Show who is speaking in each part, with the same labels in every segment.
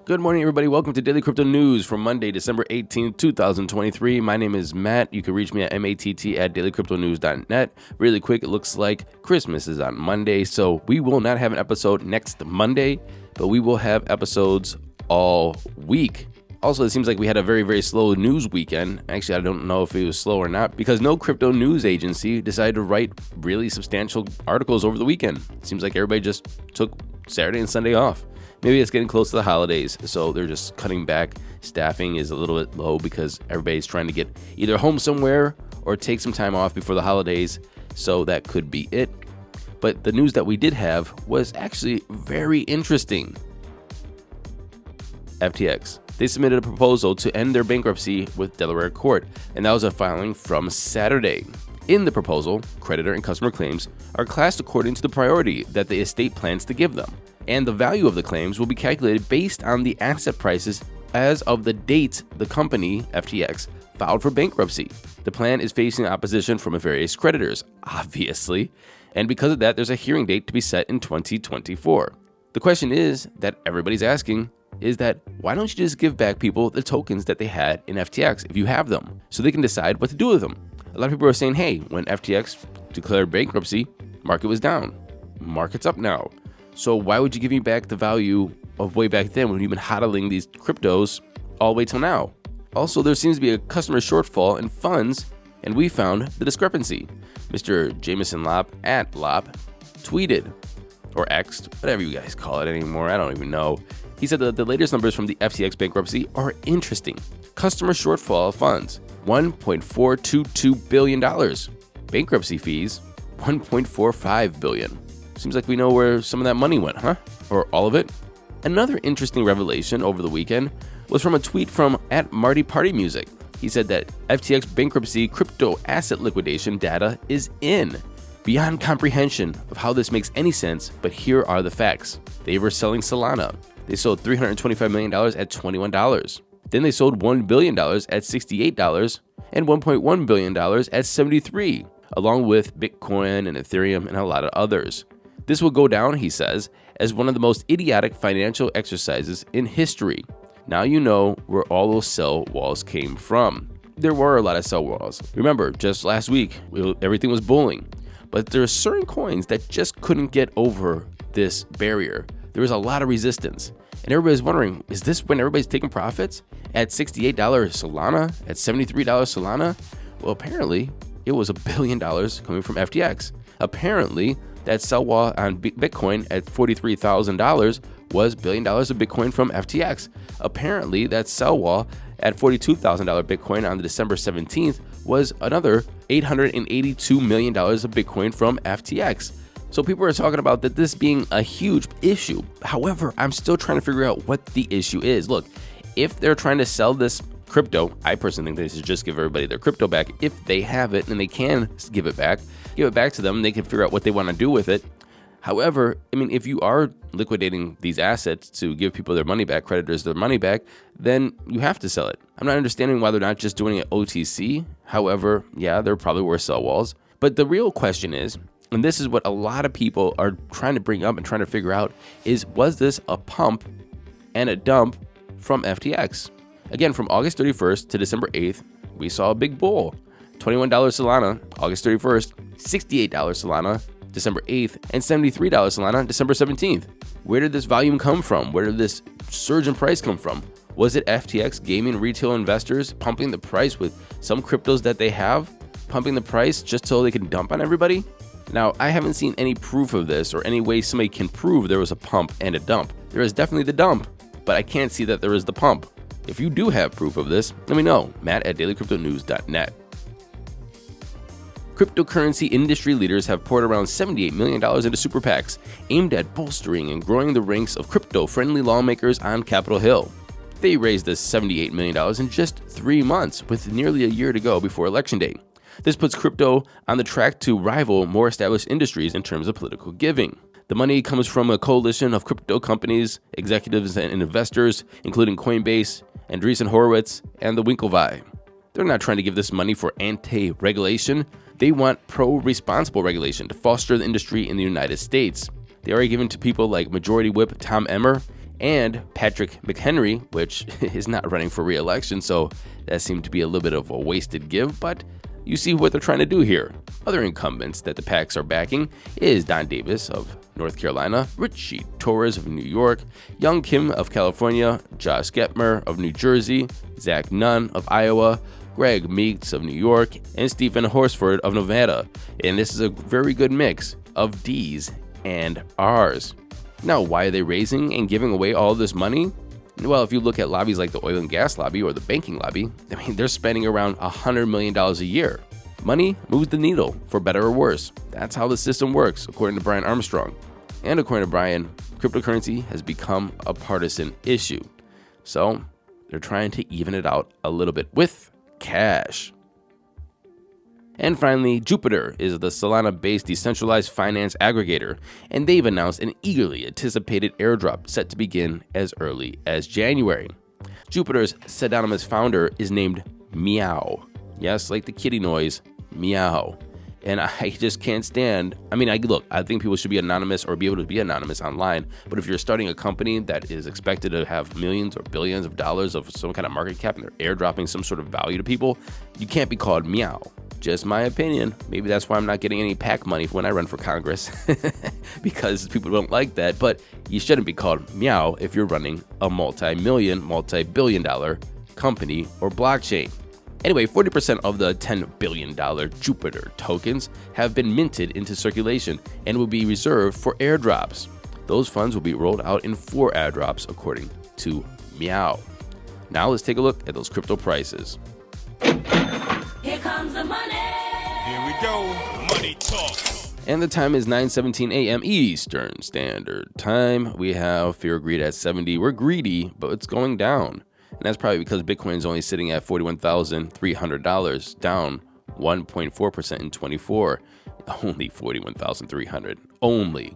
Speaker 1: Good morning, everybody. Welcome to Daily Crypto News for Monday, December 18th, 2023. My name is Matt. You can reach me at matt@dailycryptonews.net. Really quick, it looks like Christmas is on Monday, so we will not have an episode next Monday, but we will have episodes all week. Also, it seems like we had a very, very slow news weekend. Actually, I don't know if it was slow or not because no crypto news agency decided to write really substantial articles over the weekend. It seems like everybody just took Saturday and Sunday off. Maybe it's getting close to the holidays, so they're just cutting back. Staffing is a little bit low because everybody's trying to get either home somewhere or take some time off before the holidays, so that could be it. But the news that we did have was actually very interesting. FTX. They submitted a proposal to end their bankruptcy with Delaware court, and that was a filing from Saturday. In the proposal, creditor and customer claims are classed according to the priority that the estate plans to give them, and the value of the claims will be calculated based on the asset prices as of the date the company, FTX, filed for bankruptcy. The plan is facing opposition from various creditors, obviously, and because of that, there's a hearing date to be set in 2024. The question is that everybody's asking is that why don't you just give back people the tokens that they had in FTX if you have them, so they can decide what to do with them? A lot of people are saying, hey, when FTX declared bankruptcy, market was down. Market's up now. So why would you give me back the value of way back then when you've been hodling these cryptos all the way till now? Also, there seems to be a customer shortfall in funds, and we found the discrepancy. Mr. Jameson Lop at Lop tweeted, or X'd, whatever you guys call it anymore, I don't even know. He said that the latest numbers from the FTX bankruptcy are interesting. Customer shortfall of funds, $1.422 billion. Bankruptcy fees, $1.45 billion. Seems like we know where some of that money went, huh? Or all of it? Another interesting revelation over the weekend was from a tweet from at MartyParty Music. He said that FTX bankruptcy crypto asset liquidation data is in. Beyond comprehension of how this makes any sense, but here are the facts. They were selling Solana. They sold $325 million at $21. Then they sold $1 billion at $68 and $1.1 billion at $73, along with Bitcoin and Ethereum and a lot of others. This will go down, he says, as one of the most idiotic financial exercises in history. Now you know where all those sell walls came from. There were a lot of sell walls. Remember, just last week, everything was bulling. But there are certain coins that just couldn't get over this barrier. There was a lot of resistance. And everybody's wondering, is this when everybody's taking profits? At $68 Solana? At $73 Solana? Well, apparently, it was $1 billion coming from FTX. Apparently, that sell wall on Bitcoin at $43,000 was $1 billion of Bitcoin from FTX. Apparently, that sell wall at $42,000 Bitcoin on December 17th was another $882 million of Bitcoin from FTX. So people are talking about that this being a huge issue. However, I'm still trying to figure out what the issue is. Look, if they're trying to sell this crypto, I personally think they should just give everybody their crypto back if they have it and they can give it back to them. They can figure out what they want to do with it. However, I mean, if you are liquidating these assets to give people their money back, creditors their money back, then you have to sell it. I'm not understanding why they're not just doing it OTC. However, yeah, there probably were sell walls. But the real question is, and this is what a lot of people are trying to bring up and trying to figure out, is was this a pump and a dump from FTX? Again, from August 31st to December 8th, we saw a big bull. $21 Solana, August 31st, $68 Solana, December 8th, and $73 Solana, December 17th. Where did this volume come from? Where did this surge in price come from? Was it FTX gaming retail investors pumping the price with some cryptos that they have, pumping the price just so they can dump on everybody? Now, I haven't seen any proof of this or any way somebody can prove there was a pump and a dump. There is definitely the dump, but I can't see that there is the pump. If you do have proof of this, let me know. Matt@dailycryptonews.net. Cryptocurrency industry leaders have poured around $78 million into super PACs aimed at bolstering and growing the ranks of crypto-friendly lawmakers on Capitol Hill. They raised this $78 million in just 3 months, with nearly a year to go before Election Day. This puts crypto on the track to rival more established industries in terms of political giving. The money comes from a coalition of crypto companies, executives, and investors, including Coinbase, Andreessen Horowitz, and the Winklevi. They're not trying to give this money for anti-regulation. They want pro-responsible regulation to foster the industry in the United States. They already given to people like Majority Whip Tom Emmer and Patrick McHenry, which is not running for re-election, so that seemed to be a little bit of a wasted give, but you see what they're trying to do here. Other incumbents that the PACs are backing is Don Davis of North Carolina, Richie Torres of New York, Young Kim of California, Josh Getmer of New Jersey, Zach Nunn of Iowa, Greg Meeks of New York, and Stephen Horsford of Nevada. And this is a very good mix of D's and R's. Now, why are they raising and giving away all this money? Well, if you look at lobbies like the oil and gas lobby or the banking lobby, they're spending around $100 million a year. Money moves the needle, for better or worse. That's how the system works, according to Brian Armstrong. And according to Brian, cryptocurrency has become a partisan issue. So they're trying to even it out a little bit with cash. And finally, Jupiter is the Solana-based decentralized finance aggregator, and they've announced an eagerly anticipated airdrop set to begin as early as January. Jupiter's pseudonymous founder is named Meow. Yes, like the kitty noise, meow. And I just can't stand, I think people should be anonymous or be able to be anonymous online, but if you're starting a company that is expected to have millions or billions of dollars of some kind of market cap and they're airdropping some sort of value to people, you can't be called meow. Just my opinion. Maybe that's why I'm not getting any PAC money when I run for Congress, because people don't like that, but you shouldn't be called meow if you're running a multi-million, multi-billion dollar company or blockchain. Anyway, 40% of the $10 billion Jupiter tokens have been minted into circulation and will be reserved for airdrops. Those funds will be rolled out in 4 airdrops, according to Meow. Now let's take a look at those crypto prices.
Speaker 2: Here comes the money.
Speaker 3: Here we go. Money talk.
Speaker 1: And the time is 9:17 a.m. Eastern Standard Time. We have Fear Greed at 70. We're greedy, but it's going down. And that's probably because Bitcoin is only sitting at $41,300, down 1.4% in 24. Only $41,300. Only.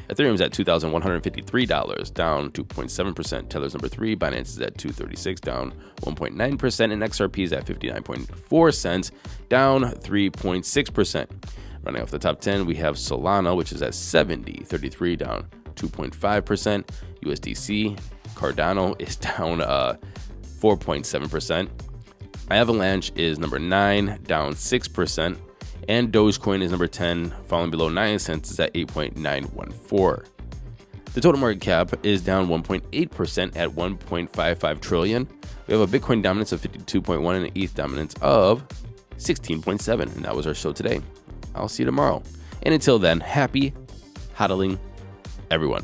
Speaker 1: Ethereum is at $2,153, down 2.7%. Tether's number 3. Binance is at $236, down 1.9%. And XRP is at 59.4 cents, down 3.6%. Running off the top 10, we have Solana, which is at $70.33, down 2.5%. USDC, Cardano is down 4.7%. Avalanche is number 9, down 6%. And Dogecoin is number 10, falling below 9 cents, is at 8.914. The total market cap is down 1.8% at 1.55 trillion. We have a Bitcoin dominance of 52.1 and an ETH dominance of 16.7. And that was our show today. I'll see you tomorrow. And until then, happy hodling, everyone.